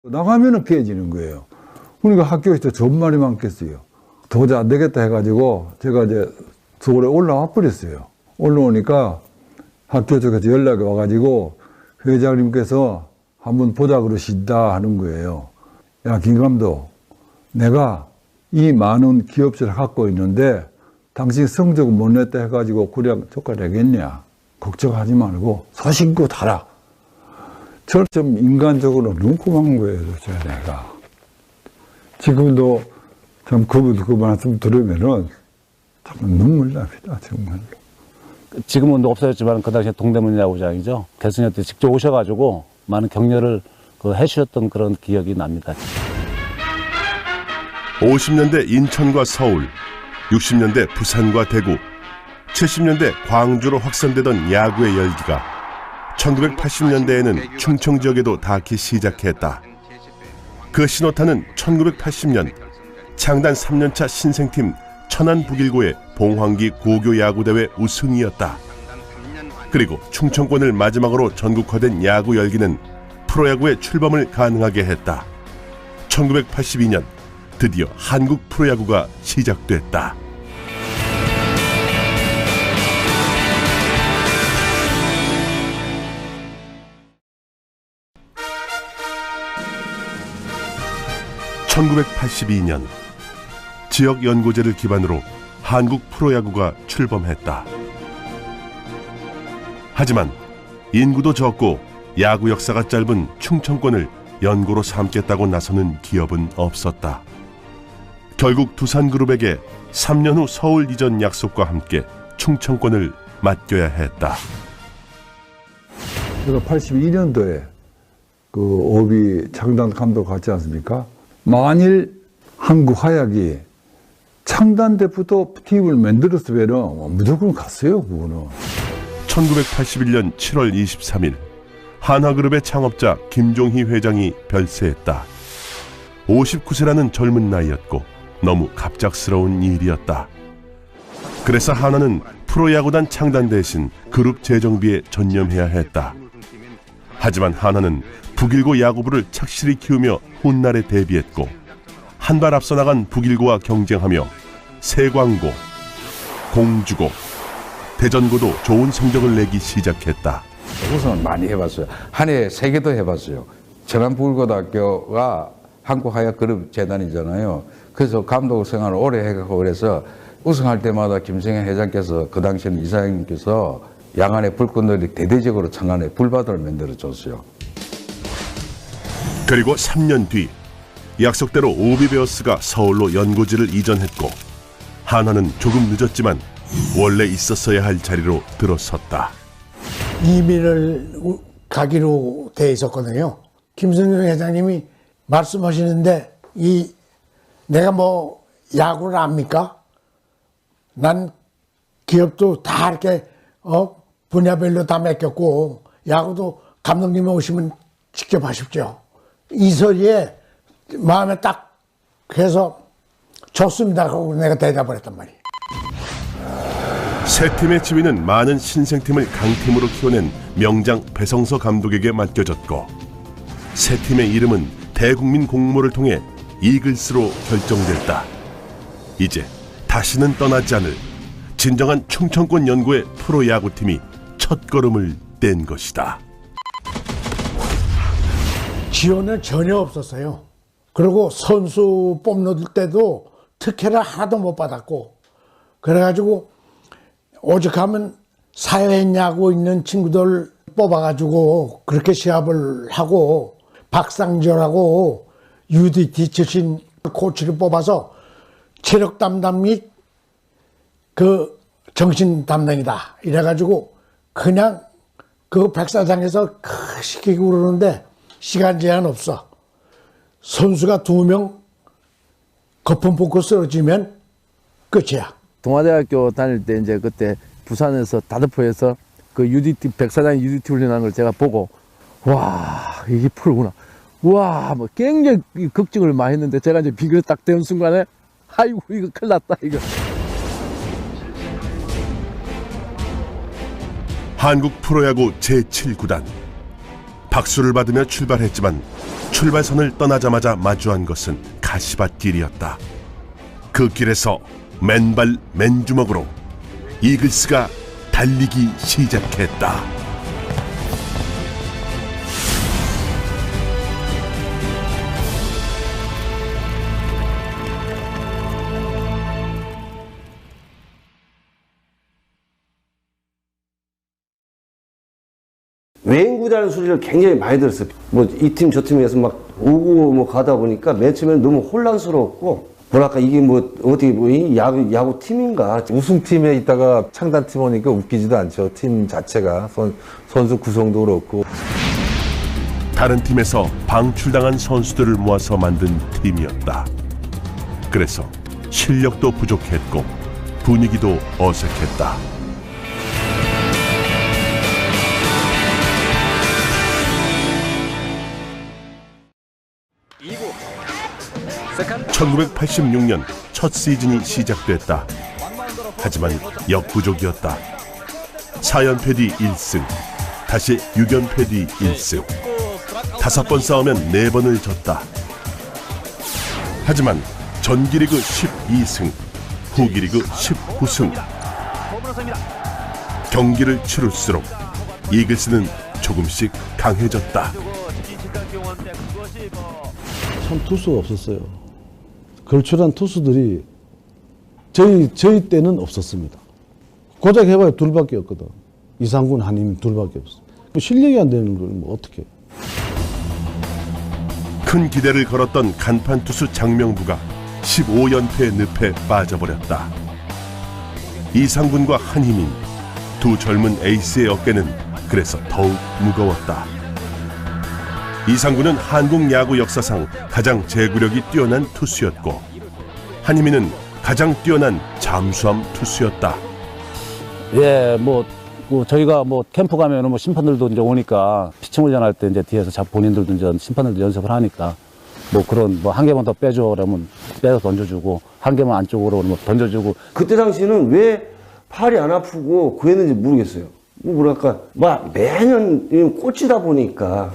나가면은 깨지는 거예요. 그러니까 학교에서 전말이 많겠어요. 도저히 안 되겠다 해가지고 제가 이제 서울에 올라와 버렸어요. 올라오니까 학교 쪽에서 연락이 와가지고 회장님께서 한번 보자 그러신다 하는 거예요. 야, 김 감독, 내가 이 많은 기업체를 갖고 있는데 당신 성적을 못 냈다 해가지고 그냥 조카 되겠냐? 걱정하지 말고 소신껏 하라. 저는 좀 인간적으로 눈코만 거예요, 내가. 지금도 참 그 말씀 들으면은 참 눈물 납니다, 정말로. 지금은 없어졌지만 그 당시에 동대문 야구장이죠. 결승전 때 직접 오셔가지고 많은 격려를 해주셨던 그런 기억이 납니다. 50년대 인천과 서울, 60년대 부산과 대구, 70년대 광주로 확산되던 야구의 열기가 1980년대에는 충청 지역에도 닿기 시작했다. 그 신호탄은 1980년 창단 3년차 신생팀 천안 북일고의 봉황기 고교야구대회 우승이었다. 그리고 충청권을 마지막으로 전국화된 야구 열기는 프로야구의 출범을 가능하게 했다. 1982년 드디어 한국 프로야구가 시작됐다. (1982년) 지역 연고제를 기반으로 한국 프로야구가 출범했다. 하지만 인구도 적고 야구 역사가 짧은 충청권을 연고로 삼겠다고 나서는 기업은 없었다. 결국 두산그룹에게 3년 후 서울 이전 약속과 함께 충청권을 맡겨야 했다. 제가 82년도에 그 오비 창단 감독 갔지 않습니까? 만일 한국 하약이 창단 때부터 팀을 만들었으면 무조건 갔어요, 그거는. 1981년 7월 23일 한화그룹의 창업자 김종희 회장이 별세했다. 59세라는 젊은 나이였고 너무 갑작스러운 일이었다. 그래서 한화는 프로야구단 창단 대신 그룹 재정비에 전념해야 했다. 하지만 한화는 북일고 야구부를 착실히 키우며 훗날에 대비했고 한 발 앞서 나간 북일고와 경쟁하며 세광고, 공주고, 대전고도 좋은 성적을 내기 시작했다. 우승을 많이 해봤어요. 한 해 3개도 해봤어요. 전남북일고등학교가 한국하약그룹재단이잖아요. 그래서 감독 생활을 오래 해가고 그래서 우승할 때마다 김성현 회장께서 그 당시에는 이사장님께서 양안에 불꽃놀이 대대적으로 창안에 불바다를 만들어줬어요. 그리고 3년 뒤 약속대로 오비베어스가 서울로 연고지를 이전했고 한화는 조금 늦었지만 원래 있었어야 할 자리로 들어섰다. 이민을 가기로 돼 있었거든요. 김성현 회장님이 말씀하시는데 내가 뭐 야구를 압니까? 난 기업도 다 이렇게 분야별로 다 맡겼고 야구도 감독님이 오시면 직접 하십시오. 이 소리에 마음에 딱 해서 좋습니다 하고 내가 대답을 했단 말이에요. 새 팀의 지휘는 많은 신생팀을 강팀으로 키워낸 명장 배성서 감독에게 맡겨졌고 새 팀의 이름은 대국민 공모를 통해 이글스로 결정됐다. 이제 다시는 떠나지 않을 진정한 충청권 연고의 프로야구팀이 첫걸음을 뗀 것이다. 지원은 전혀 없었어요. 그리고 선수 뽑는 때도 특혜를 하나도 못 받았고 그래가지고 오죽하면 사회냐고 있는 친구들 뽑아가지고 그렇게 시합을 하고 박상철하고 UDT 출신 코치를 뽑아서 체력 담당 및 그 정신 담당이다 이래가지고 그냥 그 백사장에서 시키고 그러는데 시간 제한 없어. 선수가 2명 거품 뽑고 쓰러지면 끝이야. 동아대학교 다닐 때 이제 그때 부산에서 다드포에서 그 UDT 백사장 UDT 훈련하는 걸 제가 보고 와 이게 프로구나. 와 뭐 굉장히 걱정을 많이 했는데 제가 이제 비교를 딱 대는 순간에 아이고 이거 큰일 났다 이거. 한국 프로야구 제7구단 박수를 받으며 출발했지만 출발선을 떠나자마자 마주한 것은 가시밭길이었다. 그 길에서 맨발 맨주먹으로 이글스가 달리기 시작했다. 외행구다는 소리를 굉장히 많이 들었어요. 뭐 이 팀 저 팀에서 막 오고 뭐 가다 보니까 맨 처음에는 너무 혼란스러웠고, 뭐랄까 이게 뭐 어떻게 뭐 이 야구 팀인가. 우승팀에 있다가 창단팀 오니까 웃기지도 않죠. 팀 자체가 선수 구성도 그렇고. 다른 팀에서 방출당한 선수들을 모아서 만든 팀이었다. 그래서 실력도 부족했고 분위기도 어색했다. (1986년) 첫 시즌이 시작됐다. 하지만 역부족이었다. 4연패 뒤 1승, 다시 6연패 뒤 1승. 5번 싸우면 4번을 졌다. 하지만 전기리그 12승, 후기리그 19승. 경기를 치룰수록 이글스는 조금씩 강해졌다. 참 투수가 없었어요. 걸출한 투수들이 저희 때는 없었습니다. 고작 해봐야 둘밖에 없거든. 이상군, 한임 둘밖에 없어. 실력이 안 되는 걸 뭐 어떻게? 큰 기대를 걸었던 간판 투수 장명부가 15연패 늪에 빠져버렸다. 이상군과 한희민, 두 젊은 에이스의 어깨는 그래서 더욱 무거웠다. 이상군은 한국 야구 역사상 가장 제구력이 뛰어난 투수였고, 한희민은 가장 뛰어난 잠수함 투수였다. 예, 뭐 저희가 뭐 캠프 가면은 뭐 심판들도 이제 오니까 피칭 훈련할 때 이제 뒤에서 본인들도 이제 심판들도 연습을 하니까 뭐 그런 뭐 한 개만 더 빼줘 그러면 빼서 던져주고, 한 개만 안쪽으로 그러면 던져주고. 그때 당시에는 왜 팔이 안 아프고 그랬는지 모르겠어요. 뭐랄까 막 매년 꽂히다 보니까.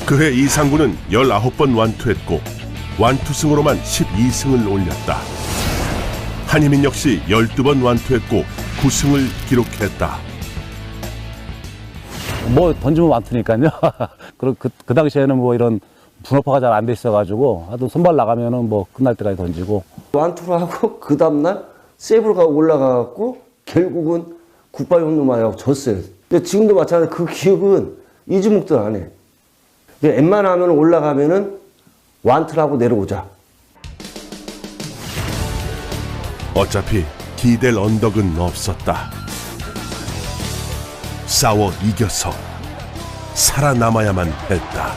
그해 이상군은 19번 완투했고 완투승으로만 12승을 올렸다. 한희민 역시 12번 완투했고 9승을 기록했다. 뭐 던지면 완투니까요. 그리고 그 당시에는 뭐 이런 분업화가 잘 안 돼 있어가지고 하여튼 선발 나가면은 뭐 끝날 때까지 던지고. 완투를 하고 그 다음날 세이브를 가고 올라가갖고 결국은 굿바이 홈런만 하고 졌어요. 근데 지금도 마찬가지로 그 기억은 잊지목도 안 해. 웬만하면 올라가면은 완투를 하고 내려오자. 어차피 기댈 언덕은 없었다. 싸워 이겨서 살아남아야만 했다.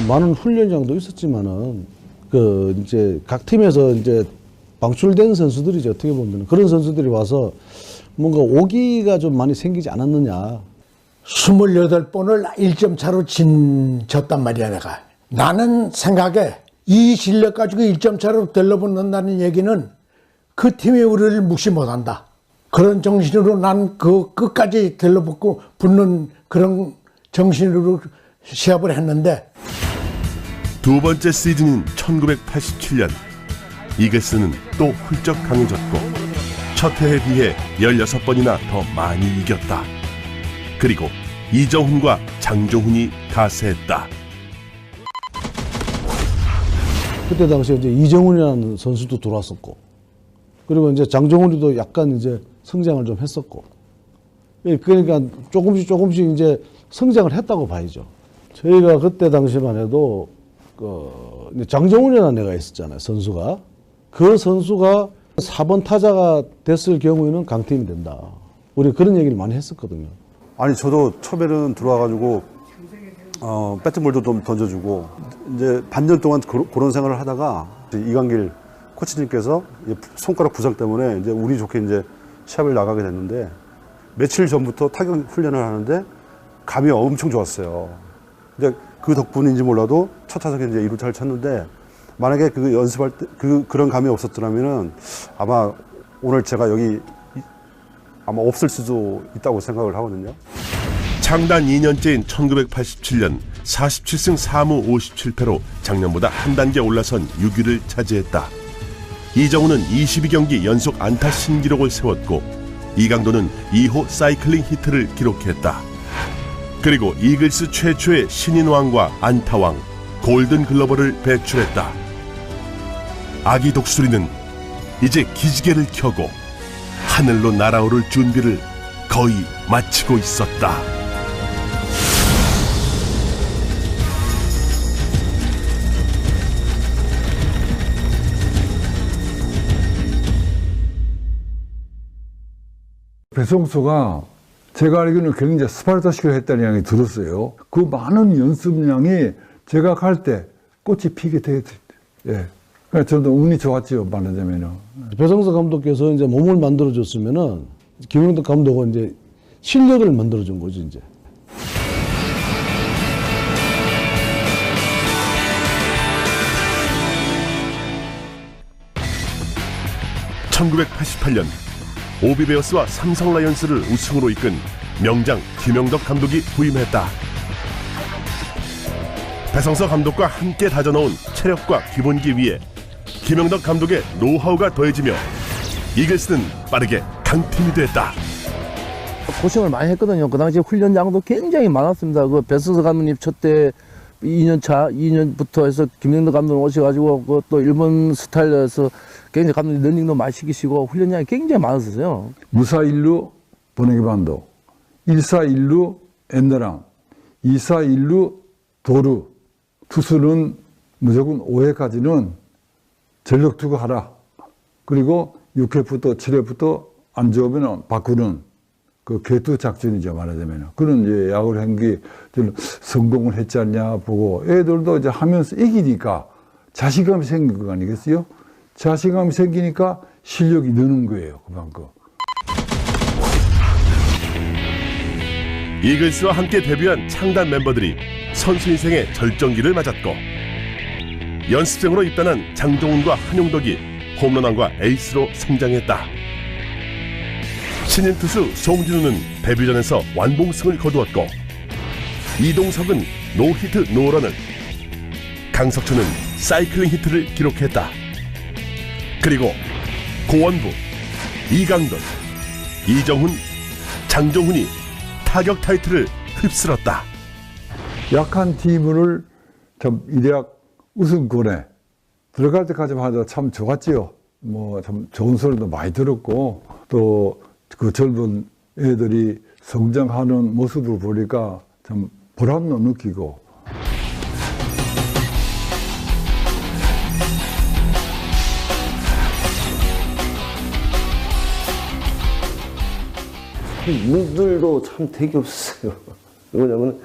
많은 훈련장도 있었지만은 이제 각 팀에서 이제 방출된 선수들이죠. 어떻게 보면 그런 선수들이 와서 뭔가 오기가 좀 많이 생기지 않았느냐. 28번을 1점 차로 졌단 말이야, 내가. 나는 생각에 이 실력 가지고 1점 차로 들러붙는다는 얘기는 그 팀이 우리를 무시 못한다. 그런 정신으로 난 그 끝까지 들러붙고 붙는 그런 정신으로 시합을 했는데. 두 번째 시즌인 1987년, 이글스는 또 훌쩍 강해졌고 첫 해에 비해 16번이나 더 많이 이겼다. 그리고 이정훈과 장종훈이 가세했다. 그때 당시에 이제 이정훈이라는 선수도 들어왔었고, 그리고 이제 장종훈이도 약간 이제 성장을 좀 했었고, 그러니까 조금씩 이제 성장을 했다고 봐야죠. 저희가 그때 당시만 해도 장종훈이라는 애가 있었잖아요, 선수가. 그 선수가 4번 타자가 됐을 경우에는 강팀이 된다. 우리 그런 얘기를 많이 했었거든요. 아니, 저도 처음에는 들어와가지고 배트볼도 좀 던져주고 이제 반년 동안 그런 생활을 하다가 이강길 코치님께서 손가락 부상 때문에 이제 운이 좋게 이제 시합을 나가게 됐는데, 며칠 전부터 타격 훈련을 하는데 감이 엄청 좋았어요. 근데 그 덕분인지 몰라도 첫 타석에 이제 2루타를 쳤는데, 만약에 그 연습할 때 그런 감이 없었더라면은 아마 오늘 제가 여기 아마 없을 수도 있다고 생각을 하거든요. 창단 2년째인 1987년 47승 4무 57패로 작년보다 한 단계 올라선 6위를 차지했다. 이정우는 22경기 연속 안타 신기록을 세웠고 이강도는 2호 사이클링 히트를 기록했다. 그리고 이글스 최초의 신인왕과 안타왕, 골든글러버를 배출했다. 아기 독수리는 이제 기지개를 켜고 하늘로 날아오를 준비를 거의 마치고 있었다. 배성수가 제가 알기로는 굉장히 스파르타식으로 했다는 이야기 들었어요. 그 많은 연습량이 제가 갈 때 꽃이 피게 되었어요. 예. 그러니까 저도 운이 좋았죠, 말하자면은. 배성수 감독께서 이제 몸을 만들어줬으면은 김영덕 감독은 이제 실력을 만들어준 거죠, 이제. (1988년) 오비베어스와 삼성 라이온스를 우승으로 이끈 명장 김영덕 감독이 부임했다. 배성서 감독과 함께 다져놓은 체력과 기본기 위에 김영덕 감독의 노하우가 더해지며 이글스는 빠르게 강팀이 됐다. 고생을 많이 했거든요. 그 당시에 훈련량도 굉장히 많았습니다. 그 배성서 감독님 첫때 2년부터 해서 김영덕 감독 오셔가지고 그또 일본 스타일에서 굉장히 감독님 런닝도 많이 시키시고 훈련량이 굉장히 많았어요. 무사 1루 보내기 반도, 1사 1루 엔드랑, 2사 1루 도루, 투수는 무조건 5회까지는 전력 투구하라. 그리고 6회부터 7회부터 안 좋으면 바꾸는 그 개투 작전이죠, 말하자면. 그런 이제 야구를 한 게 성공을 했지 않냐 보고 애들도 이제 하면서 이기니까 자신감이 생긴 거 아니겠어요? 자신감이 생기니까 실력이 느는 거예요, 그만큼. 이글스와 함께 데뷔한 창단 멤버들이 선수 인생의 절정기를 맞았고 연습생으로 입단한 장종훈과 한용덕이 홈런왕과 에이스로 성장했다. 신인 투수 송진우는 데뷔전에서 완봉승을 거두었고 이동석은 노히트 노런을, 강석천은 사이클링 히트를 기록했다. 그리고 고원부, 이강돈, 이정훈, 장종훈이 타격 타이틀을 휩쓸었다. 약한 팀을 참 일약 우승권에 들어갈 때까지만 하도 참 좋았지요. 뭐 참 좋은 소리도 많이 들었고 또 그 젊은 애들이 성장하는 모습을 보니까 참 보람도 느끼고. 운들도 참 되게 없었어요. 왜냐면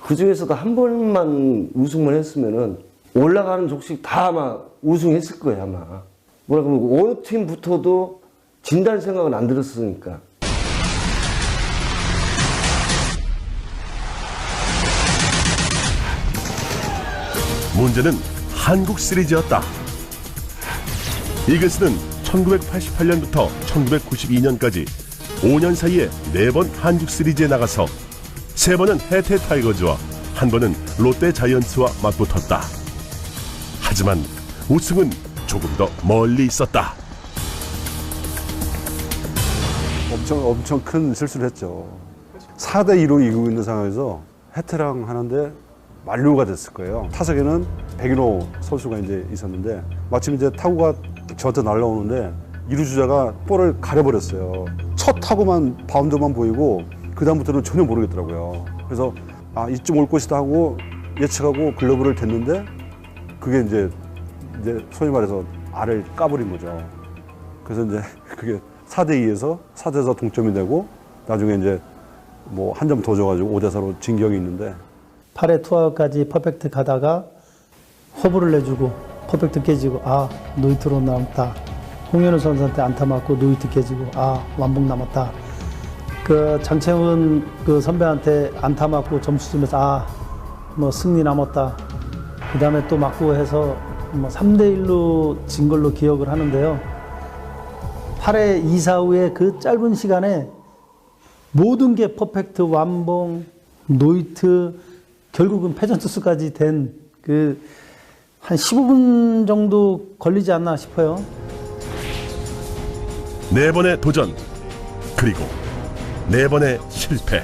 그 중에서도 한 번만 우승만 했으면은 올라가는 족식 다 아마 우승했을 거예요, 아마. 뭐라 그러면 어느 팀부터도 진다는 생각은 안 들었으니까. 문제는 한국 시리즈였다. 이글스는 1988년부터 1992년까지 5년 사이에 4번 한국 시리즈에 나가서 3번은 해태 타이거즈와 1번은 롯데 자이언츠와 맞붙었다. 하지만 우승은 조금 더 멀리 있었다. 엄청 큰 실수를 했죠. 4대2로 이기고 있는 상황에서 해태랑 하는데 만루가 됐을 거예요. 타석에는 백인호 선수가 이제 있었는데 마침 이제 타구가 저한테 날라오는데 이루 주자가 볼을 가려버렸어요. 첫 타구만 바운드만 보이고 그 다음부터는 전혀 모르겠더라고요. 그래서 아 이쯤 올 것이다 하고 예측하고 글러브를 댔는데 그게 이제 소위 말해서 알을 까버린 거죠. 그래서 이제 그게 4대2에서 4대4 동점이 되고 나중에 이제 뭐 한 점 더 줘가지고 5대4로 진 기억이 있는데 8회 투아웃까지 퍼펙트 가다가 허브를 내주고 퍼펙트 깨지고 아 노히트로 남았다. 홍현우 선수한테 안타 맞고 노히트 깨지고 아 완봉 남았다. 그 장채훈 그 선배한테 안타 맞고 점수 주면서 아 뭐 승리 남았다. 그 다음에 또 맞고 해서 뭐 3대1로 진 걸로 기억을 하는데요. 8회 2사 후에 그 짧은 시간에 모든 게 퍼펙트 완봉 노이트 결국은 패전 투수까지 된 그 한 15분 정도 걸리지 않나 싶어요. 4번의 도전, 그리고 4번의 실패.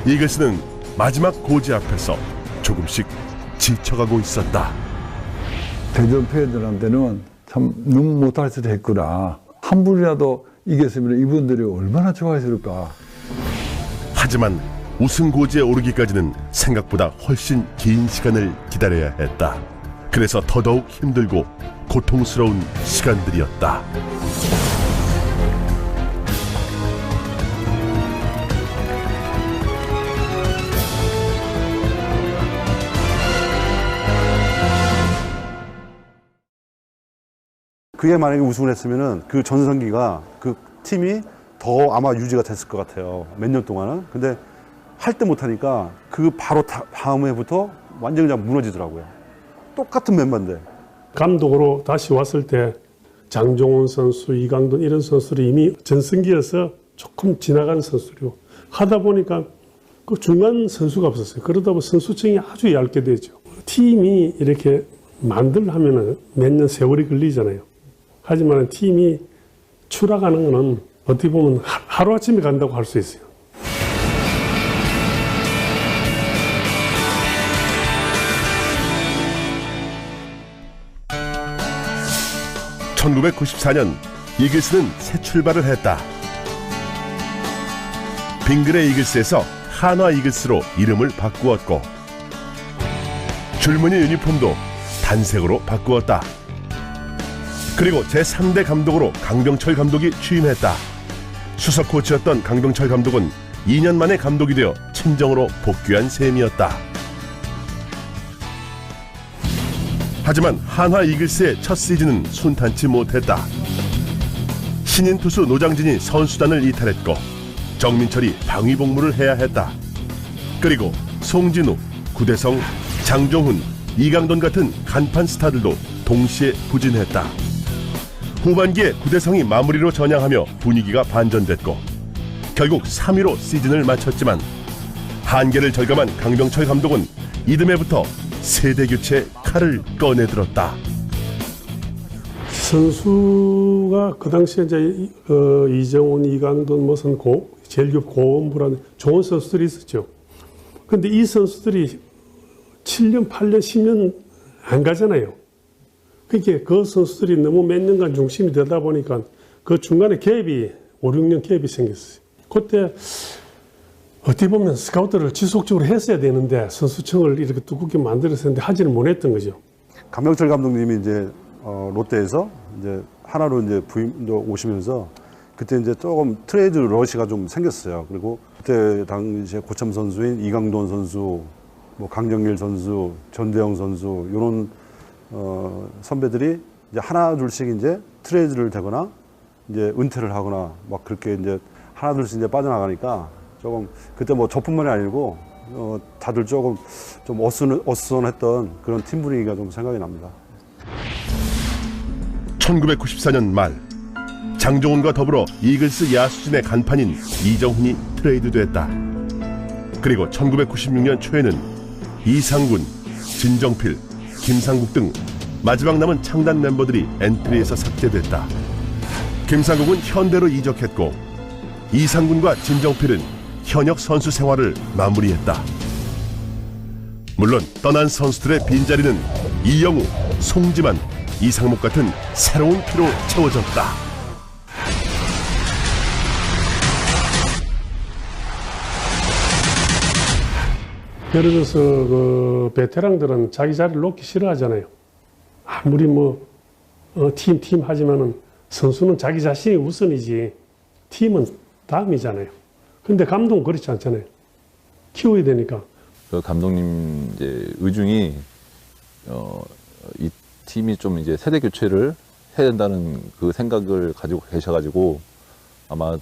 이글스는 마지막 고지 앞에서 조금씩 지쳐가고 있었다. 대전 팬들한테는 참 너무 못할 수도 했구나. 한 분이라도 이겼으면 이분들이 얼마나 좋아했을까. 하지만 우승 고지에 오르기까지는 생각보다 훨씬 긴 시간을 기다려야 했다. 그래서 더더욱 힘들고 고통스러운 시간들이었다. 그게 만약에 우승을 했으면은 그 전성기가 그 팀이 더 아마 유지가 됐을 것 같아요. 몇 년 동안은. 근데 할 때 못하니까 그 바로 다음 해부터 완전히 그냥 무너지더라고요. 똑같은 멤버인데. 감독으로 다시 왔을 때 장종훈 선수, 이강돈 이런 선수들이 이미 전성기여서 조금 지나간 선수로 하다 보니까 그 중간 선수가 없었어요. 그러다 보면 선수층이 아주 얇게 되죠. 팀이 이렇게 만들려면 몇 년 세월이 걸리잖아요. 하지만 팀이 추락하는 거는 어떻게 보면 하루아침에 간다고 할 수 있어요. (1994년) 이글스는 새 출발을 했다. 빙그레 이글스에서 한화 이글스로 이름을 바꾸었고 줄무늬 유니폼도 단색으로 바꾸었다. 그리고 제3대 감독으로 강병철 감독이 취임했다. 수석 코치였던 강병철 감독은 2년 만에 감독이 되어 친정으로 복귀한 셈이었다. 하지만 한화 이글스의 첫 시즌은 순탄치 못했다. 신인 투수 노장진이 선수단을 이탈했고 정민철이 방위 복무를 해야 했다. 그리고 송진우, 구대성, 장종훈, 이강돈 같은 간판 스타들도 동시에 부진했다. 후반기에 구대성이 마무리로 전향하며 분위기가 반전됐고 결국 3위로 시즌을 마쳤지만 한계를 절감한 강병철 감독은 이듬해부터 세대 교체 칼을 꺼내들었다. 선수가 그 당시에 이제 이정훈, 이강돈, 무슨 제일급 고원부라는 좋은 선수들이 있었죠. 근데 이 선수들이 7년, 8년, 10년 안 가잖아요. 그러니까 그 선수들이 너무 몇 년간 중심이 되다 보니까 그 중간에 갭이 5, 6년 갭이 생겼어요. 그때 어떻게 보면 스카우트를 지속적으로 했어야 되는데 선수층을 이렇게 두껍게 만들었었는데 하지는 못했던 거죠. 강병철 감독님이 이제 롯데에서 이제 하나로 이제 부임도 오시면서 그때 이제 조금 트레이드 러시가 좀 생겼어요. 그리고 그때 당시에 고참 선수인 이강돈 선수, 뭐 강정길 선수, 전대영 선수 이런 선배들이 이제 하나 둘씩 이제 트레이드를 되거나 이제 은퇴를 하거나 막 그렇게 이제 하나 둘씩 이제 빠져나가니까 조금 그때 뭐 저뿐만이 아니고 다들 조금 좀 어수선했던 그런 팀 분위기가 좀 생각이 납니다. 1994년 말 장종훈과 더불어 이글스 야수진의 간판인 이정훈이 트레이드됐다. 그리고 1996년 초에는 이상군, 진정필, 김상국 등 마지막 남은 창단 멤버들이 엔트리에서 삭제됐다. 김상국은 현대로 이적했고 이상군과 진정필은 현역 선수 생활을 마무리했다. 물론 떠난 선수들의 빈자리는 이영우, 송지만, 이상목 같은 새로운 피로 채워졌다. 예를 들어서 그 베테랑들은 자기 자리를 놓기 싫어하잖아요. 아무리 뭐 팀 하지만은 선수는 자기 자신이 우선이지 팀은 다음이잖아요. 근데 감독은 그렇지 않잖아요. 키워야 되니까. 그 감독님 이제 의중이 이 팀이 좀 이제 세대 교체를 해야 된다는 그 생각을 가지고 계셔가지고 아마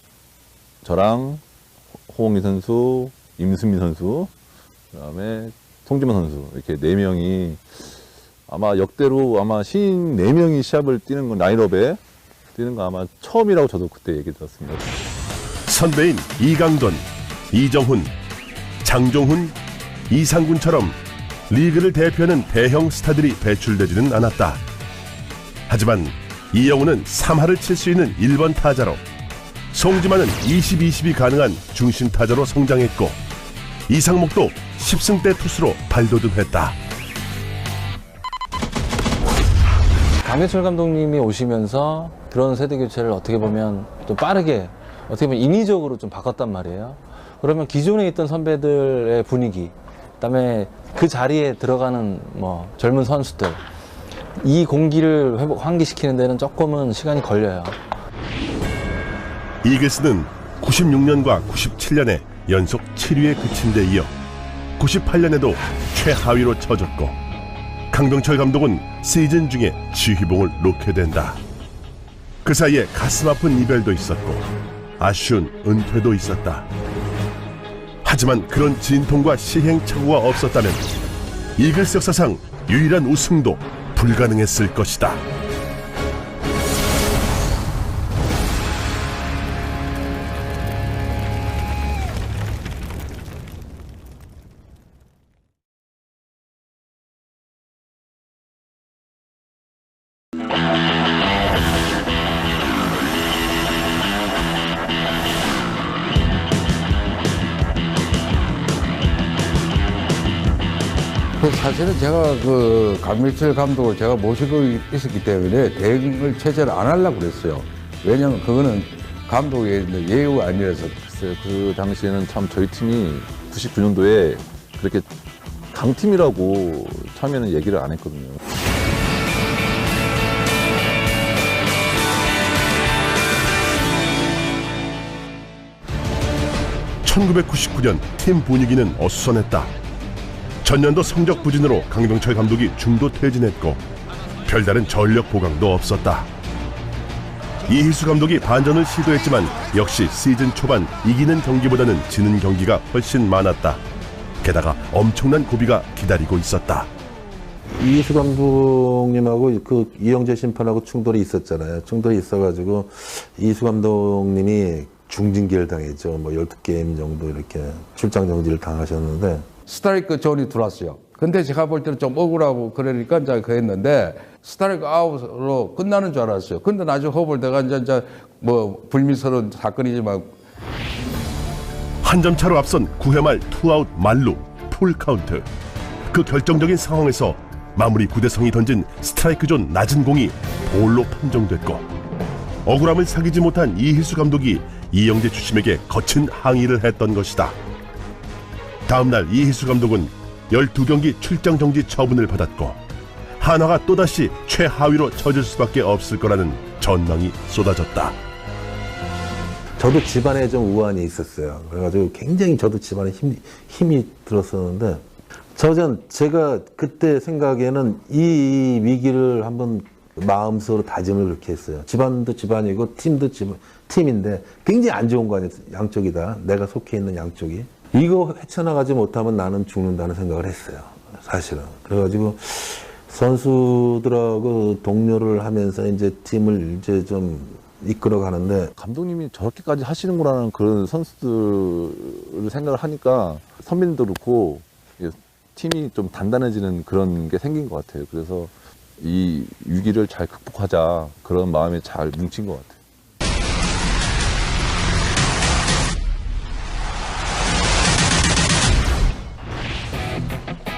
저랑 호홍희 선수, 임수민 선수, 그다음에 송지만 선수 이렇게 4명이 아마 역대로 아마 신인 4명이 시합을 뛰는 건 라인업에 뛰는 거 아마 처음이라고 저도 그때 얘기 들었습니다. 선배인 이강돈, 이정훈, 장종훈, 이상군처럼 리그를 대표하는 대형 스타들이 배출되지는 않았다. 하지만 이영우는 3할을 칠 수 있는 1번 타자로, 송지만은 20-20이 가능한 중심 타자로 성장했고, 이상목도 10승대 투수로 발돋움했다. 강대철 감독님이 오시면서 그런 세대 교체를 어떻게 보면 좀 빠르게, 어떻게 보면 인위적으로 좀 바꿨단 말이에요. 그러면 기존에 있던 선배들의 분위기, 그다음에 그 자리에 들어가는 뭐 젊은 선수들, 이 공기를 환기시키는 데는 조금은 시간이 걸려요. 이글스는 96년과 97년에 연속 7위에 그친 데 이어 98년에도 최하위로 처졌고, 강병철 감독은 시즌 중에 지휘봉을 놓게 된다. 그 사이에 가슴 아픈 이별도 있었고 아쉬운 은퇴도 있었다. 하지만 그런 진통과 시행착오가 없었다면 이글스 역사상 유일한 우승도 불가능했을 것이다. 사실은 제가 그 강민철 감독을 제가 모시고 있었기 때문에 대응을 체제를 안 하려고 그랬어요. 왜냐면 그거는 감독의 예우가 아니라서. 글쎄요, 그 당시에는 참 저희 팀이 99년도에 그렇게 강팀이라고 처음에는 얘기를 안 했거든요. (1999년) 팀 분위기는 어수선했다. 전년도 성적 부진으로 강병철 감독이 중도 퇴진했고 별다른 전력 보강도 없었다. 이희수 감독이 반전을 시도했지만 역시 시즌 초반 이기는 경기보다는 지는 경기가 훨씬 많았다. 게다가 엄청난 고비가 기다리고 있었다. 이희수 감독님하고 그 이영재 심판하고 충돌이 있었잖아요. 충돌이 있어가지고 이희수 감독님이 중징계를 당했죠. 뭐 12게임 정도 이렇게 출장 정지를 당하셨는데, 스트라이크 존이 들어왔어요. 근데 제가 볼 때는 좀 억울하고 그러니까 이제 그 했는데 스트라이크 아웃으로 끝나는 줄 알았어요. 근데 나중에 허벌대가 이제 뭐 불미스러운 사건이지만 한 점 차로 앞선 9회 말 투아웃 만루 풀 카운트. 그 결정적인 상황에서 마무리 구대성이 던진 스트라이크 존 낮은 공이 볼로 판정됐고, 억울함을 사귀지 못한 이희수 감독이 이영재 주심에게 거친 항의를 했던 것이다. 다음날 이희수 감독은 12경기 출장 정지 처분을 받았고 한화가 또다시 최하위로 처질 수밖에 없을 거라는 전망이 쏟아졌다. 저도 집안에 좀 우환이 있었어요. 그래가지고 굉장히 저도 집안에 힘이 들었었는데, 제가 그때 생각에는 이 위기를 한번 마음속으로 다짐을 그렇게 했어요. 집안도 집안이고 팀도 팀인데 굉장히 안 좋은 거 아니에요. 양쪽이 다. 내가 속해 있는 양쪽이. 이거 헤쳐나가지 못하면 나는 죽는다는 생각을 했어요. 사실은. 그래가지고 선수들하고 동료를 하면서 이제 팀을 이제 좀 이끌어 가는데, 감독님이 저렇게까지 하시는구나는 그런 선수들을 생각을 하니까 선배님도 그렇고 팀이 좀 단단해지는 그런 게 생긴 것 같아요. 그래서 이 위기를 잘 극복하자, 그런 마음이 잘 뭉친 것 같아요.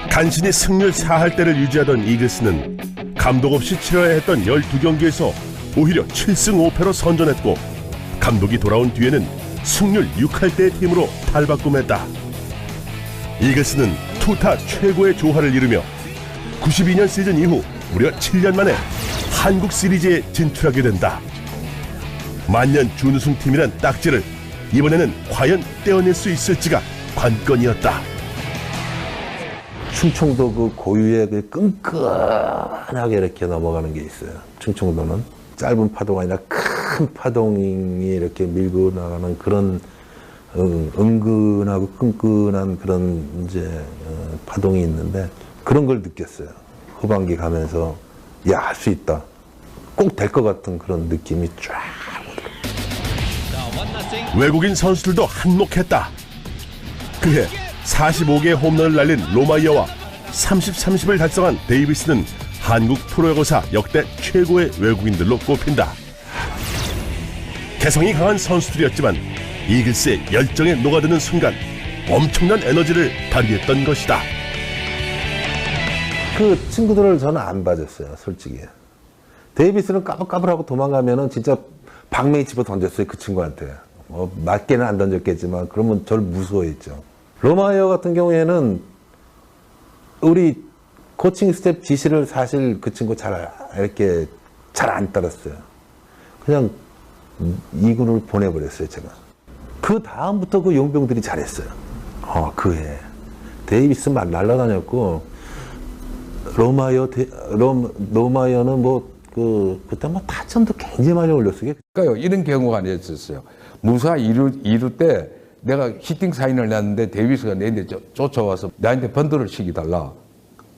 간신히 승률 4할대를 유지하던 이글스는 감독 없이 치러야 했던 12경기에서 오히려 7승 5패로 선전했고, 감독이 돌아온 뒤에는 승률 6할대의 팀으로 탈바꿈했다. 이글스는 투타 최고의 조화를 이루며 92년 시즌 이후 무려 7년 만에 한국 시리즈에 진출하게 된다. 만년 준우승팀이란 딱지를 이번에는 과연 떼어낼 수 있을지가 관건이었다. 충청도 그 고유의 그 끈끈하게 이렇게 넘어가는 게 있어요. 충청도는 짧은 파도가 아니라 큰 파동이 이렇게 밀고 나가는 그런 은근하고 끈끈한 그런 이제 파동이 있는데, 그런 걸 느꼈어요. 후반기 가면서 야, 할 수 있다. 꼭 될 것 같은 그런 느낌이 쫙. 외국인 선수들도 한몫했다. 그해 45개의 홈런을 날린 로마이어와 30-30을 달성한 데이비스는 한국 프로야구사 역대 최고의 외국인들로 꼽힌다. 개성이 강한 선수들이었지만 이글스의 열정에 녹아드는 순간 엄청난 에너지를 발휘했던 것이다. 그 친구들을 저는 안 봐줬어요, 솔직히. 데이비스는 까불까불하고 도망가면은 진짜 방맹이 집어 던졌어요, 그 친구한테. 뭐 맞게는 안 던졌겠지만 그러면 저를 무서워했죠. 로마이어 같은 경우에는 우리 코칭 스텝 지시를 사실 그 친구 잘 안 따랐어요. 그냥 2군을 보내버렸어요, 제가. 그 다음부터 그 용병들이 잘했어요. 그 해. 데이비스 막 날라다녔고, 로마이어는 그때 뭐 타점도 굉장히 많이 올렸어요. 그러니까요, 이런 경우가 있었어요. 무사 2루 때 내가 히팅 사인을 냈는데 데이비스가 내한테 쫓아와서 나한테 번트를 시켜달라.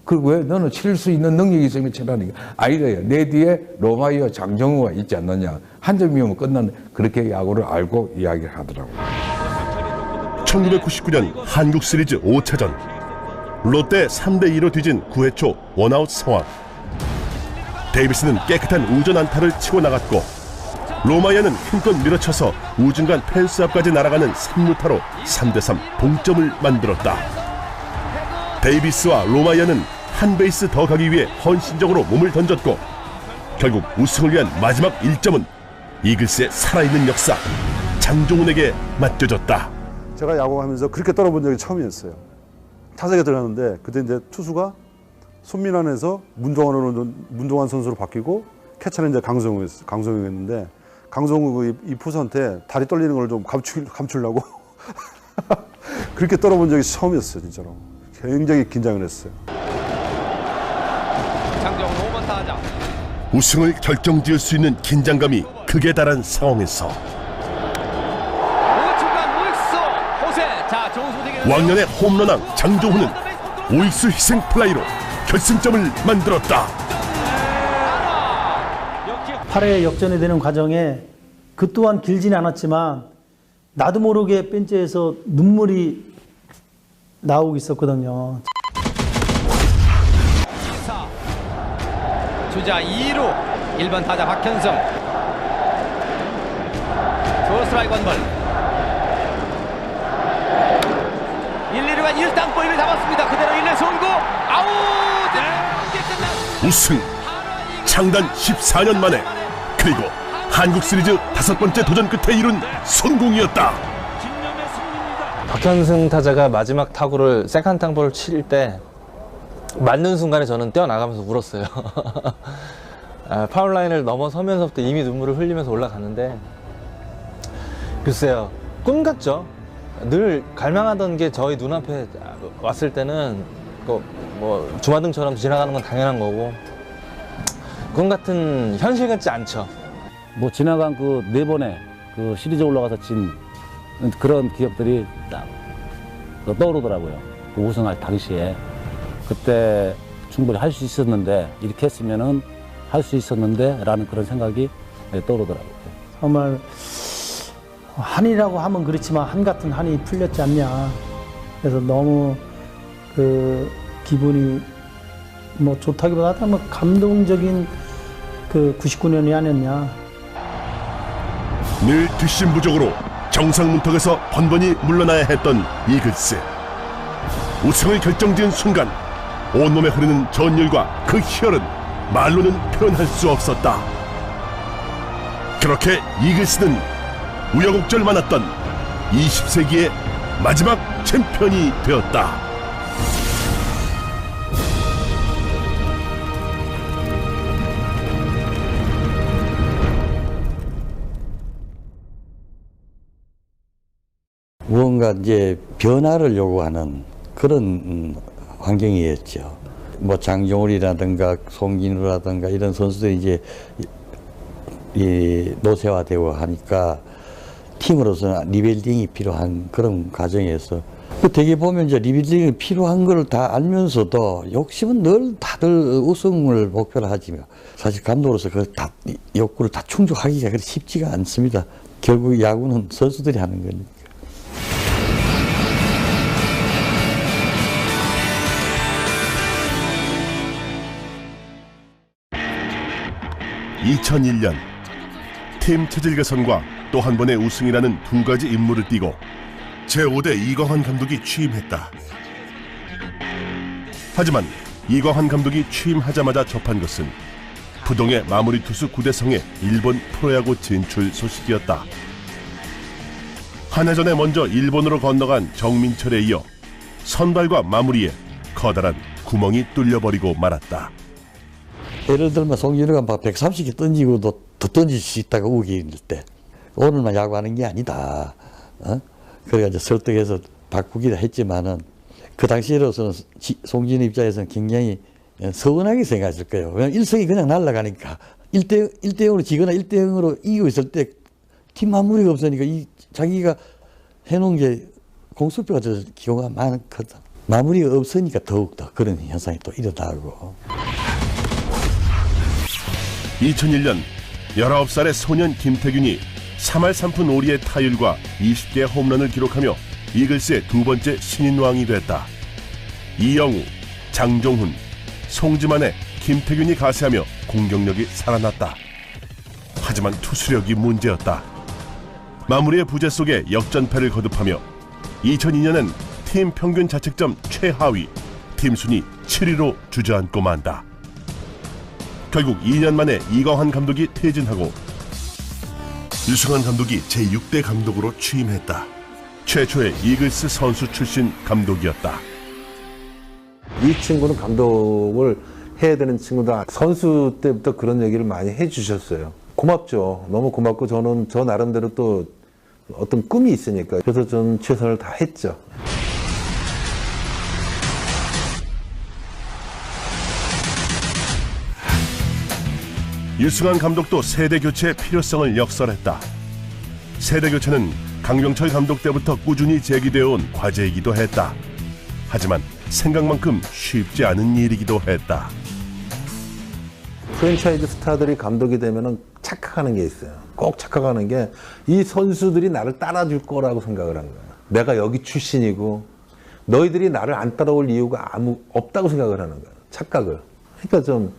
그리고 왜 너는 칠 수 있는 능력이 있으면 치라니까. 아니래요. 내 뒤에 로마이어 장정우가 있지 않느냐. 한 점이면 끝난 그렇게 야구를 알고 이야기를 하더라고요. 1999년 한국 시리즈 5차전 롯데 3대2로 뒤진 9회 초 원아웃 상황. 데이비스는 깨끗한 우전 안타를 치고 나갔고 로마이어는 힘껏 밀어쳐서 우중간 펜스 앞까지 날아가는 3루타로 3대3 동점을 만들었다. 데이비스와 로마이어는 한 베이스 더 가기 위해 헌신적으로 몸을 던졌고 결국 우승을 위한 마지막 1점은 이글스의 살아있는 역사 장종훈에게 맡겨졌다. 제가 야구하면서 그렇게 떨어본 적이 처음이었어요. 타석에 들어갔는데 그때 이제 투수가 손민환에서 문종환 선수로 바뀌고 캐쳐는 이제 강성우였는데 강성우 이 포수한테 다리 떨리는 걸 좀 감추려고 그렇게 떨어본 적이 처음이었어요, 진짜로. 굉장히 긴장을 했어요. 우승을 결정지을 수 있는 긴장감이 극에 달한 상황에서 왕년의 홈런왕 장종훈은 오익수 희생 플라이로 결승점을 만들었다. 8회 역전이 되는 과정에 그 또한 길지는 않았지만 나도 모르게 벤치에서 눈물이 나오고 있었거든요. 주자 2루 1번 타자 박현성 조 스트라이크 원볼 1, 2루가 1땅 볼을 잡았습니다. 그대로 1루 송구 아웃. 우승 창단 14년 만에 그리고 한국 시리즈 5번째 도전 끝에 이룬 성공이었다. 박현승 타자가 마지막 타구를 세컨 땅볼을 칠 때 맞는 순간에 저는 뛰어나가면서 울었어요. 파울라인을 넘어서면서부터 이미 눈물을 흘리면서 올라갔는데 글쎄요, 꿈 같죠. 늘 갈망하던 게 저희 눈앞에 왔을 때는 뭐 주마등처럼 지나가는 건 당연한 거고 꿈 같은 현실 같지 않죠. 뭐 지나간 그 4번의 그 시리즈 올라가서 진 그런 기억들이 딱 떠오르더라고요. 그 우승할 당시에 그때 충분히 할 수 있었는데 이렇게 했으면은 할 수 있었는데 라는 그런 생각이 떠오르더라고요. 정말 한이라고 하면 그렇지만 한 같은 한이 풀렸지 않냐. 그래서 너무 그 기분이 뭐 좋다기보다는 뭐 감동적인 그 99년이 아니었냐. 늘 뒷심부족으로 정상 문턱에서 번번이 물러나야 했던 이글스. 우승을 결정지은 순간 온몸에 흐르는 전율과 그 희열은 말로는 표현할 수 없었다. 그렇게 이글스는 우여곡절 많았던 20세기의 마지막 챔피언이 되었다. 무언가 이제 변화를 요구하는 그런 환경이었죠. 뭐 장종훈이라든가 송진우라든가 이런 선수들이 이제 이 노쇠화되고 하니까 팀으로서는 리빌딩이 필요한 그런 과정이어서 되게 보면 이제 리빌딩이 필요한 걸 다 알면서도 욕심은 늘 다들 우승을 목표로 하지만 사실 감독으로서 그 다 욕구를 다 충족하기가 그렇게 쉽지가 않습니다. 결국 야구는 선수들이 하는 거니까. 2001년 팀 체질 개선과 또 한 번의 우승이라는 두 가지 임무를 띠고 제5대 이광환 감독이 취임했다. 하지만 이광환 감독이 취임하자마자 접한 것은 부동의 마무리 투수 구대성의 일본 프로야구 진출 소식이었다. 한 해전에 먼저 일본으로 건너간 정민철에 이어 선발과 마무리에 커다란 구멍이 뚫려버리고 말았다. 예를 들면 송진우가 막 130개 던지고도 더 던질 수 있다고 우기일 때 오늘만 야구하는 게 아니다. 그래가 이제 설득해서 바꾸기도 했지만은 그 당시로서는 송진우 입장에서는 굉장히 서운하게 생각했을 거예요. 왜냐면 일성이 그냥 날아가니까 1대0으로 지거나 1대0으로 이기고 있을 때 팀 마무리가 없으니까 자기가 해놓은 게 공수표가 더 기호가 많거든. 마무리가 없으니까 더욱더 그런 현상이 또 일어나고. 2001년 19살의 소년 김태균이 3할 3푼 5리의 타율과 20개의 홈런을 기록하며 이글스의 두 번째 신인왕이 됐다. 이영우, 장종훈, 송지만의 김태균이 가세하며 공격력이 살아났다. 하지만 투수력이 문제였다. 마무리의 부재 속에 역전패를 거듭하며 2002년엔 팀 평균 자책점 최하위, 팀 순위 7위로 주저앉고 만다. 결국 2년 만에 이광환 감독이 퇴진하고 유승환 감독이 제6대 감독으로 취임했다. 최초의 이글스 선수 출신 감독이었다. 이 친구는 감독을 해야 되는 친구다. 선수 때부터 그런 얘기를 많이 해주셨어요. 고맙죠. 너무 고맙고 저는 저 나름대로 또 어떤 꿈이 있으니까 그래서 저는 최선을 다 했죠. 유승환 감독도 세대 교체의 필요성을 역설했다. 세대 교체는 강병철 감독 때부터 꾸준히 제기되어 온 과제이기도 했다. 하지만 생각만큼 쉽지 않은 일이기도 했다. 프랜차이즈 스타들이 감독이 되면은 착각하는 게 있어요. 꼭 착각하는 게 이 선수들이 나를 따라줄 거라고 생각을 한 거야. 내가 여기 출신이고 너희들이 나를 안 따라올 이유가 아무 없다고 생각을 하는 거야. 착각을. 그러니까 좀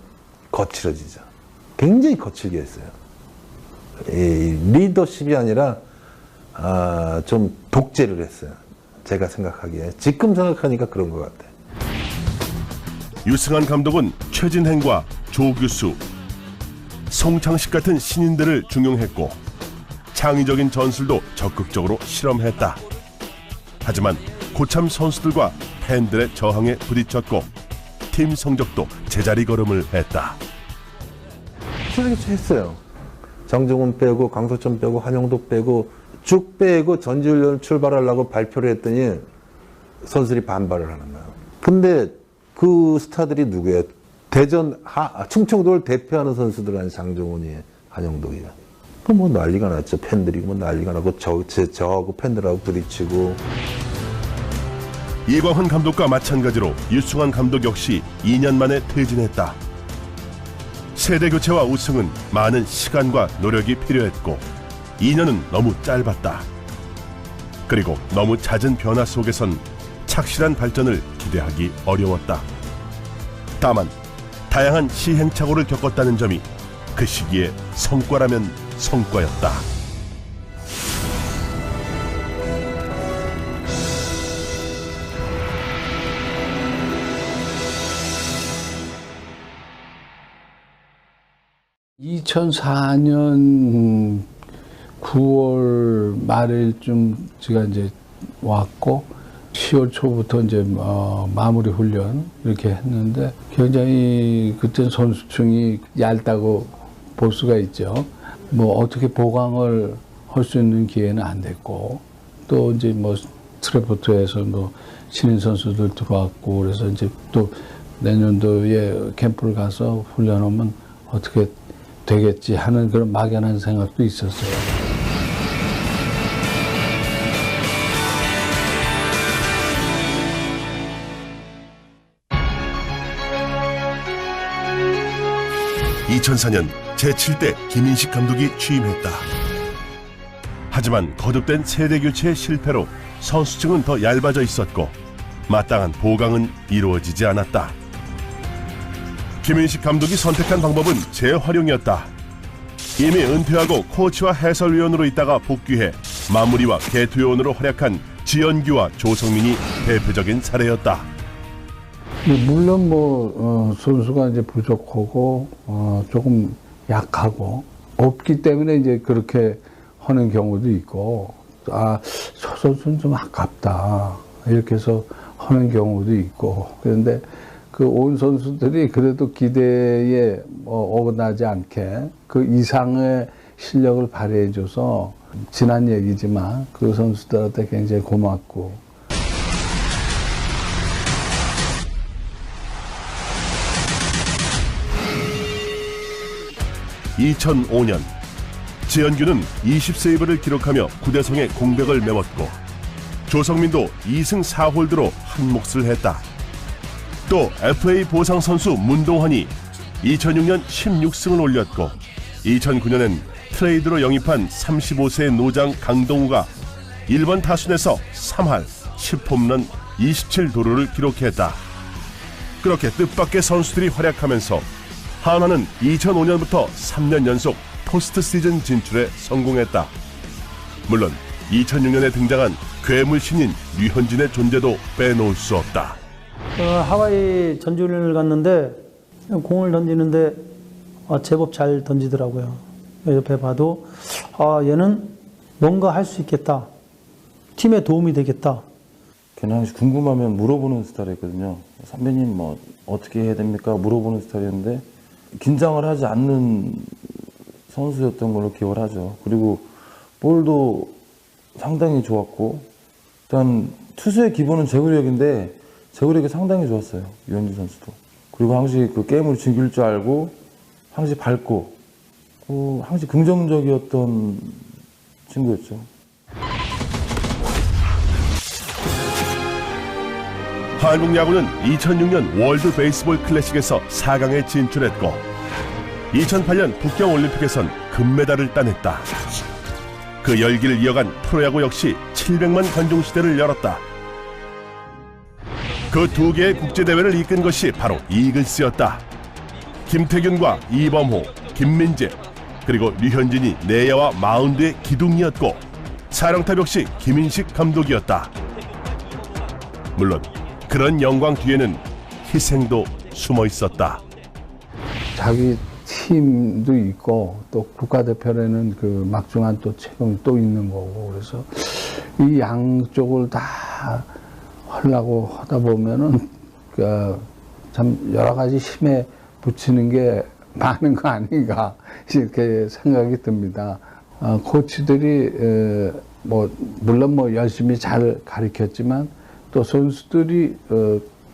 거칠어지죠. 굉장히 거칠게 했어요. 이 리더십이 아니라 좀 독재를 했어요. 제가 생각하기에. 지금 생각하니까 그런 것 같아요. 유승환 감독은 최진행과 조규수, 송창식 같은 신인들을 중용했고 창의적인 전술도 적극적으로 실험했다. 하지만 고참 선수들과 팬들의 저항에 부딪혔고 팀 성적도 제자리 걸음을 했다. 세대교체 했어요. 장정훈 빼고 강소천 빼고 한영도 빼고 쭉 빼고 전지훈련 출발하려고 발표를 했더니 선수들이 반발을 하는 거예요. 근데 그 스타들이 누구예요? 대전 충청도를 대표하는 선수들 아니 장정훈이 한영도이야. 그 뭐 난리가 났죠. 팬들이 뭐 난리가 나고 저하고 팬들하고 부딪히고. 이광환 감독과 마찬가지로 유승환 감독 역시 2년 만에 퇴진했다. 세대 교체와 우승은 많은 시간과 노력이 필요했고 2년은 너무 짧았다. 그리고 너무 잦은 변화 속에선 착실한 발전을 기대하기 어려웠다. 다만 다양한 시행착오를 겪었다는 점이 그 시기에 성과라면 성과였다. (2004년) 9월 말일쯤 제가 이제 왔고 10월 초부터 이제 마무리 훈련 이렇게 했는데 굉장히 그때 선수층이 얇다고 볼 수가 있죠. 뭐 어떻게 보강을 할 수 있는 기회는 안 됐고 또 이제 뭐 트래포트에서 뭐 신인 선수들 들어왔고 그래서 이제 또 내년도에 캠프를 가서 훈련하면 어떻게 되겠지 하는 그런 막연한 생각도 있었어요. (2004년) 제7대 김인식 감독이 취임했다. 하지만 거듭된 세대교체의 실패로 선수층은 더 얇아져 있었고 마땅한 보강은 이루어지지 않았다. 김인식 감독이 선택한 방법은 재활용이었다. 이미 은퇴하고 코치와 해설위원으로 있다가 복귀해 마무리와 개투요원으로 활약한 지연규와 조성민이 대표적인 사례였다. 물론 선수가 이제 부족하고 조금 약하고 없기 때문에 이제 그렇게 하는 경우도 있고, 저 선수는 좀 아깝다 이렇게 해서 하는 경우도 있고, 그런데 그 온 선수들이 그래도 기대에 어긋나지 않게 그 이상의 실력을 발휘해줘서, 지난 얘기지만 그 선수들한테 굉장히 고맙고. 2005년 지연규는 20세이브를 기록하며 구대성의 공백을 메웠고, 조성민도 2승 4홀드로 한 몫을 했다. 또 FA 보상 선수 문동환이 2006년 16승을 올렸고, 2009년엔 트레이드로 영입한 35세 노장 강동우가 1번 타순에서 3할 10홈런 27도루를 기록했다. 그렇게 뜻밖의 선수들이 활약하면서 한화는 2005년부터 3년 연속 포스트 시즌 진출에 성공했다. 물론 2006년에 등장한 괴물 신인 류현진의 존재도 빼놓을 수 없다. 하와이 전주를 갔는데 공을 던지는데 제법 잘 던지더라고요. 옆에 봐도 얘는 뭔가 할 수 있겠다. 팀에 도움이 되겠다. 걔는 항상 궁금하면 물어보는 스타일이거든요. 선배님 뭐 어떻게 해야 됩니까? 물어보는 스타일이었는데 긴장을 하지 않는 선수였던 걸로 기억을 하죠. 그리고 볼도 상당히 좋았고, 일단 투수의 기본은 제구력인데 제구력이 상당히 좋았어요. 유현진 선수도. 그리고 항상 그 게임을 즐길 줄 알고 항상 밝고 항상 긍정적이었던 친구였죠. 한국 야구는 2006년 월드 베이스볼 클래식에서 4강에 진출했고, 2008년 북경올림픽에선 금메달을 따냈다. 그 열기를 이어간 프로야구 역시 700만 관중 시대를 열었다. 그 두 개의 국제대회를 이끈 것이 바로 이글스였다. 김태균과 이범호, 김민재, 그리고 류현진이 내야와 마운드의 기둥이었고, 사령탑 역시 김인식 감독이었다. 물론 그런 영광 뒤에는 희생도 숨어 있었다. 자기 팀도 있고 또 국가대표라는 그 막중한 또 책임이 또 있는 거고, 그래서 이 양쪽을 다 하려고 하다 보면은 참 여러 가지 힘에 붙이는 게 많은 거 아닌가 이렇게 생각이 듭니다. 코치들이 물론 열심히 잘 가르쳤지만 또 선수들이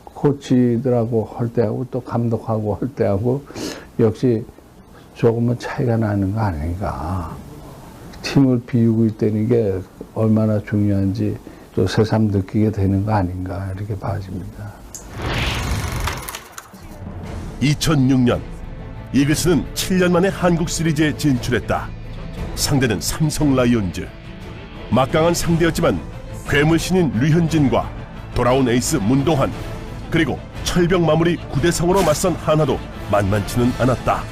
코치들하고 할 때하고 또 감독하고 할 때하고 역시 조금은 차이가 나는 거 아닌가. 팀을 비우고 있다는 게 얼마나 중요한지 또 새삼 느끼게 되는 거 아닌가 이렇게 봐집니다. 2006년 이글스는 7년 만에 한국 시리즈에 진출했다. 상대는 삼성 라이온즈. 막강한 상대였지만 괴물 신인 류현진과 돌아온 에이스 문동환, 그리고 철벽 마무리 구대성으로 맞선 한화도 만만치는 않았다.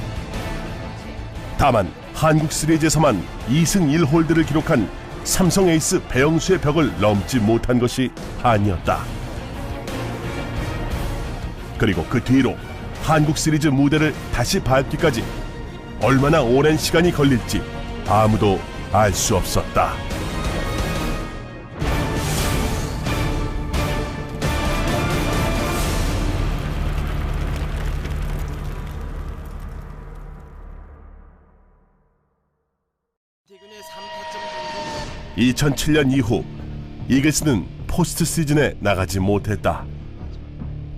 다만 한국 시리즈에서만 2승 1홀드를 기록한 삼성 에이스 배영수의 벽을 넘지 못한 것이 한이었다. 그리고 그 뒤로 한국 시리즈 무대를 다시 밟기까지 얼마나 오랜 시간이 걸릴지 아무도 알 수 없었다. (2007년) 이후 이글스는 포스트 시즌에 나가지 못했다.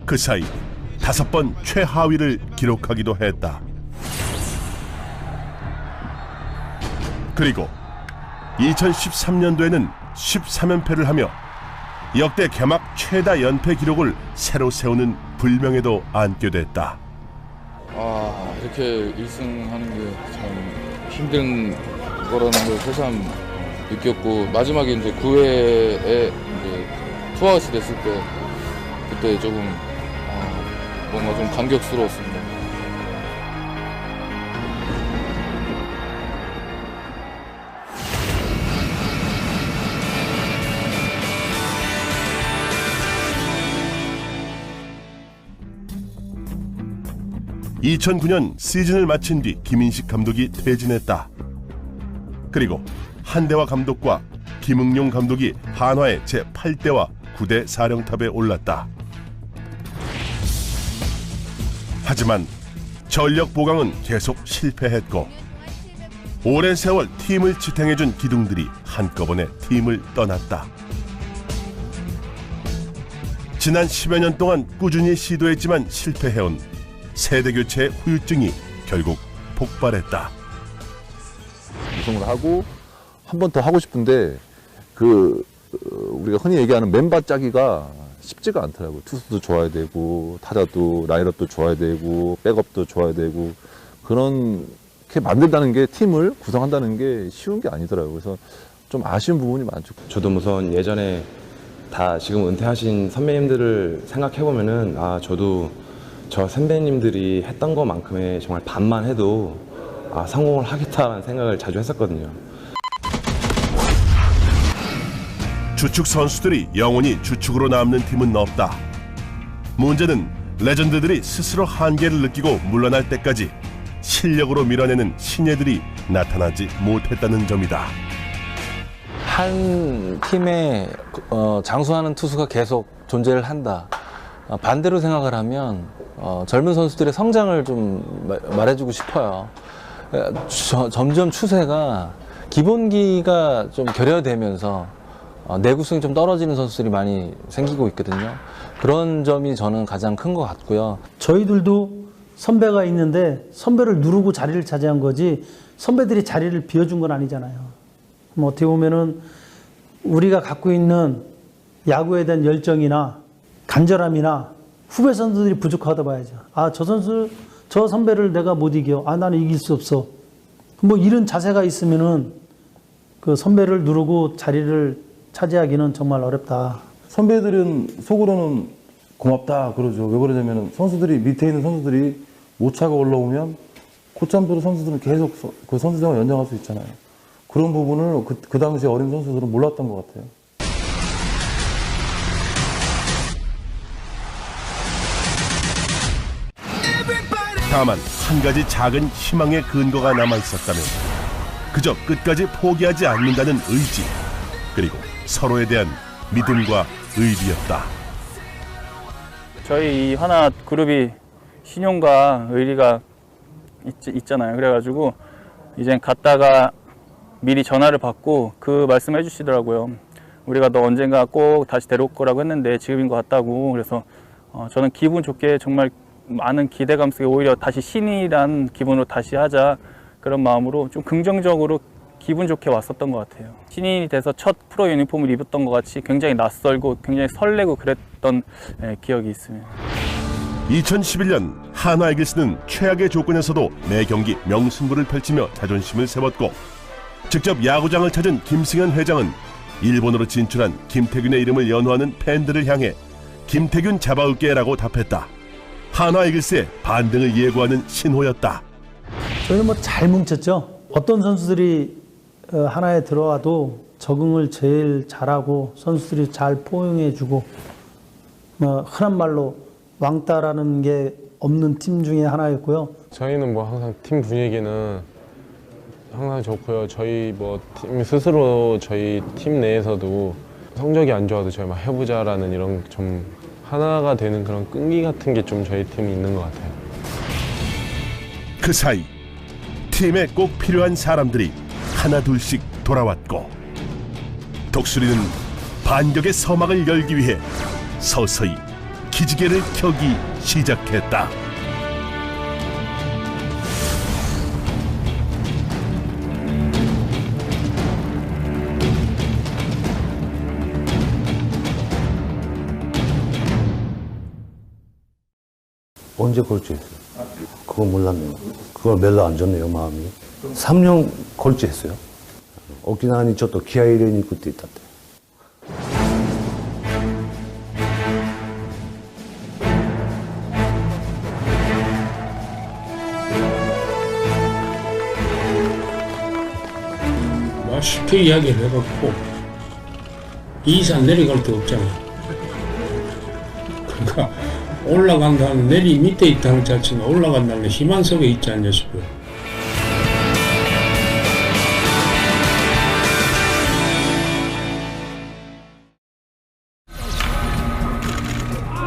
그 사이 5번 최하위를 기록하기도 했다. 그리고 2013년도에는 13연패를 하며 역대 개막 최다 연패 기록을 새로 세우는 불명예도 안게 됐다. 이렇게 1승하는 게 참 힘든 거라는 걸 새삼 느꼈고, 마지막에 이제 9회에 이제 투아웃이 됐을 때 그때 조금 뭔가 좀 감격스러웠습니다. 2009년 시즌을 마친 뒤 김인식 감독이 퇴진했다. 그리고 한대화 감독과 김응용 감독이 한화의 제8대와 9대 사령탑에 올랐다. 하지만 전력 보강은 계속 실패했고 오랜 세월 팀을 지탱해준 기둥들이 한꺼번에 팀을 떠났다. 지난 10여 년 동안 꾸준히 시도했지만 실패해온 세대교체의 후유증이 결국 폭발했다. 우승을 하고 한 번 더 하고 싶은데 우리가 흔히 얘기하는 멤버 짜기가 쉽지가 않더라고요. 투수도 좋아야 되고 타자도 라인업도 좋아야 되고 백업도 좋아야 되고 그렇게 만든다는 게 팀을 구성한다는 게 쉬운 게 아니더라고요. 그래서 좀 아쉬운 부분이 많죠. 저도 우선 예전에 다 지금 은퇴하신 선배님들을 생각해보면은 저도 저 선배님들이 했던 것만큼의 정말 반만 해도 성공을 하겠다라는 생각을 자주 했었거든요. 주축 선수들이 영원히 주축으로 남는 팀은 없다. 문제는 레전드들이 스스로 한계를 느끼고 물러날 때까지 실력으로 밀어내는 신예들이 나타나지 못했다는 점이다. 한 팀에 장수하는 투수가 계속 존재를 한다. 반대로 생각을 하면 젊은 선수들의 성장을 좀 말해주고 싶어요. 점점 추세가 기본기가 좀 결여되면서 내구성이 좀 떨어지는 선수들이 많이 생기고 있거든요. 그런 점이 저는 가장 큰 것 같고요. 저희들도 선배가 있는데 선배를 누르고 자리를 차지한 거지 선배들이 자리를 비워준 건 아니잖아요. 그럼 어떻게 보면은 우리가 갖고 있는 야구에 대한 열정이나 간절함이나 후배 선수들이 부족하다 봐야죠. 저 선배를 내가 못 이겨. 나는 이길 수 없어. 뭐 이런 자세가 있으면은 그 선배를 누르고 자리를 차지하기는 정말 어렵다. 선배들은 속으로는 고맙다 그러죠. 왜 그러냐면 선수들이 밑에 있는 선수들이 못 차고 올라오면 고참대로 선수들은 계속 그 선수생활 연장할 수 있잖아요. 그런 부분을 그 당시 어린 선수들은 몰랐던 것 같아요. 다만 한 가지 작은 희망의 근거가 남아 있었다면 그저 끝까지 포기하지 않는다는 의지 그리고 서로에 대한 믿음과 의리였다. 저희 이 하나 그룹이 신용과 의리가 있잖아요. 그래가지고 이젠 갔다가 미리 전화를 받고 그 말씀을 해주시더라고요. 우리가 너 언젠가 꼭 다시 데려올 거라고 했는데 지금인 것 같다고. 그래서 저는 기분 좋게 정말 많은 기대감 속에 오히려 다시 신이란 기분으로 다시 하자 그런 마음으로 좀 긍정적으로 기분 좋게 왔었던 것 같아요. 신인이 돼서 첫 프로 유니폼을 입었던 것 같이 굉장히 낯설고 굉장히 설레고 그랬던 기억이 있습니다. 2011년 한화 이글스는 최악의 조건에서도 매 경기 명승부를 펼치며 자존심을 세웠고 직접 야구장을 찾은 김승현 회장은 일본으로 진출한 김태균의 이름을 연호하는 팬들을 향해 김태균 잡아올게라고 답했다. 한화 이글스의 반등을 예고하는 신호였다. 저희는 뭐 잘 뭉쳤죠. 어떤 선수들이 하나에 들어와도 적응을 제일 잘하고 선수들이 잘 포용해주고 흔한 말로 왕따라는 게 없는 팀 중에 하나였고요. 저희는 뭐 항상 팀 분위기는 항상 좋고요. 저희 뭐 팀 스스로 저희 팀 내에서도 성적이 안 좋아도 저희 막 해보자라는 이런 좀 하나가 되는 그런 끈기 같은 게 좀 저희 팀이 있는 것 같아요. 그 사이 팀에 꼭 필요한 사람들이 하나 둘씩 돌아왔고 독수리는 반격의 서막을 열기 위해 서서히 기지개를 켜기 시작했다. 언제 걸치했어요? 그거 몰랐네요. 그걸 별로 안 좋네요, 마음이. 3년 걸치했어요. 오키나와니ちょっと気合い入れに行くって言ったって. 쉽게 이야기를 해갖고 이 이상 내려갈 데 없잖아요. 그러니까 올라간다는 내리 밑에 있다는 자체는 올라간다는 희망 속에 있지 않냐 싶어요.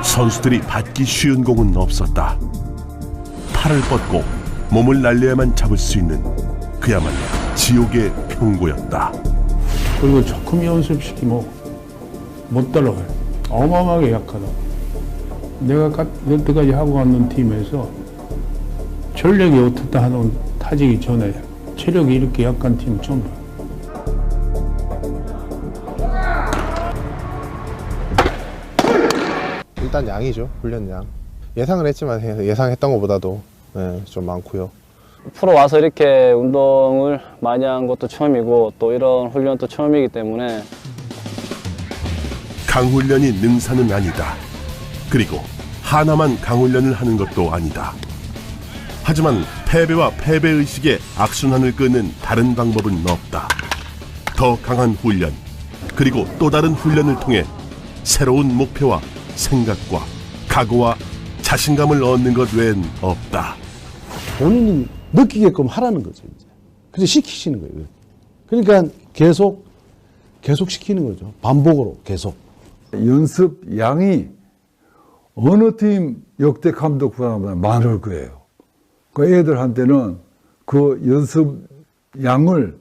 선수들이 받기 쉬운 공은 없었다. 팔을 뻗고 몸을 날려야만 잡을 수 있는 그야말로 지옥의 평고였다. 그리고 조금 연습시키면 못 따라가요. 어마어마하게 약하다. 내가 여태까지 하고 왔는 팀에서 전력이 어떻다 하는 타지기 전에 체력이 이렇게 약한 팀 처음 봐요. 일단 양이죠. 훈련 양. 예상을 했지만 예상했던 것보다도 좀 많고요. 프로 와서 이렇게 운동을 많이 한 것도 처음이고 또 이런 훈련도 처음이기 때문에 강훈련이 능사는 아니다. 그리고 하나만 강훈련을 하는 것도 아니다. 하지만 패배와 패배의식에 악순환을 끄는 다른 방법은 없다. 더 강한 훈련, 그리고 또 다른 훈련을 통해 새로운 목표와 생각과 각오와 자신감을 얻는 것 외엔 없다. 본인이 느끼게끔 하라는 거죠. 이제. 그래서 시키시는 거예요. 그러니까 계속 시키는 거죠. 반복으로 계속. 연습 양이 어느 팀 역대 감독보다 많을 거예요. 그 애들한테는 그 연습 양을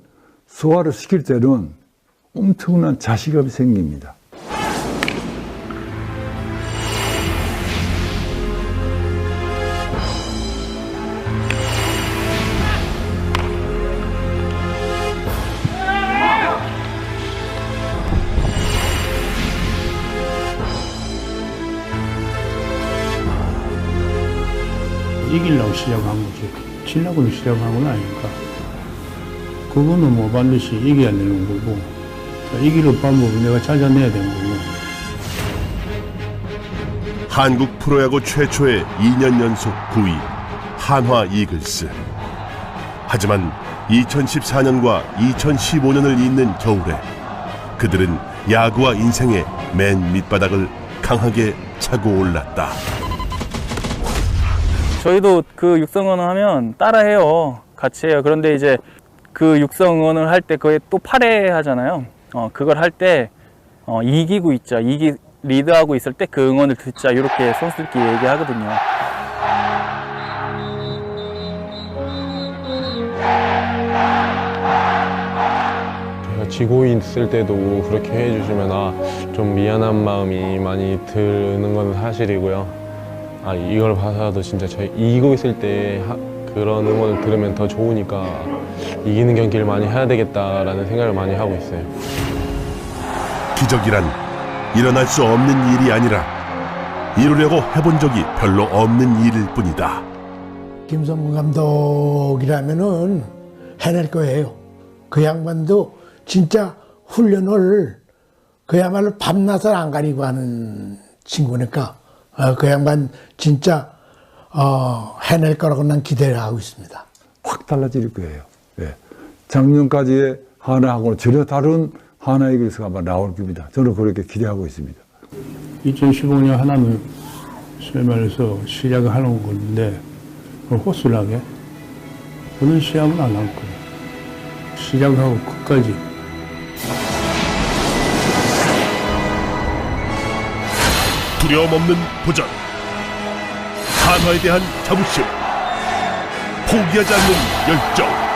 소화를 시킬 때는 엄청난 자신감이 생깁니다. 이기려고 시작한 거지. 지려고 시작한 건 아니니까. 그거는 뭐 반드시 이겨야 되는 거고, 이기는 방법을 내가 찾아내야 되는 거고. 한국 프로야구 최초의 2년 연속 9위 한화 이글스. 하지만 2014년과 2015년을 잇는 겨울에 그들은 야구와 인생의 맨 밑바닥을 강하게 차고 올랐다. 저희도 그 육성 응원을 하면 따라해요. 같이 해요. 그런데 이제 그 육성 응원을 할 때 그게 또 8회 하잖아요. 그걸 할 때 이기고 있자, 리드하고 있을 때 그 응원을 듣자, 이렇게 선수들끼리 얘기하거든요. 제가 지고 있을 때도 그렇게 해주시면 좀 미안한 마음이 많이 드는 건 사실이고요. 이걸 봐서도 진짜 저희 이기고 있을 때 그런 응원을 들으면 더 좋으니까 이기는 경기를 많이 해야 되겠다라는 생각을 많이 하고 있어요. 기적이란 일어날 수 없는 일이 아니라 이루려고 해본 적이 별로 없는 일일 뿐이다. 김성근 감독이라면은 해낼 거예요. 그 양반도 진짜 훈련을 그야말로 밤낮을 안 가리고 하는 친구니까 그 양반 진짜 해낼 거라고 난 기대를 하고 있습니다. 확 달라질 거예요. 예. 작년까지의 하나하고는 전혀 다른 하나 이글스가 아마 나올 겁니다. 저는 그렇게 기대하고 있습니다. 2015년 하나는 소위 말해서 시작을 하는 건데 호술하게 그런 시합은 안 할 거예요. 시작하고 끝까지. 두려움 없는 도전, 한화에 대한 자부심, 포기하지 않는 열정.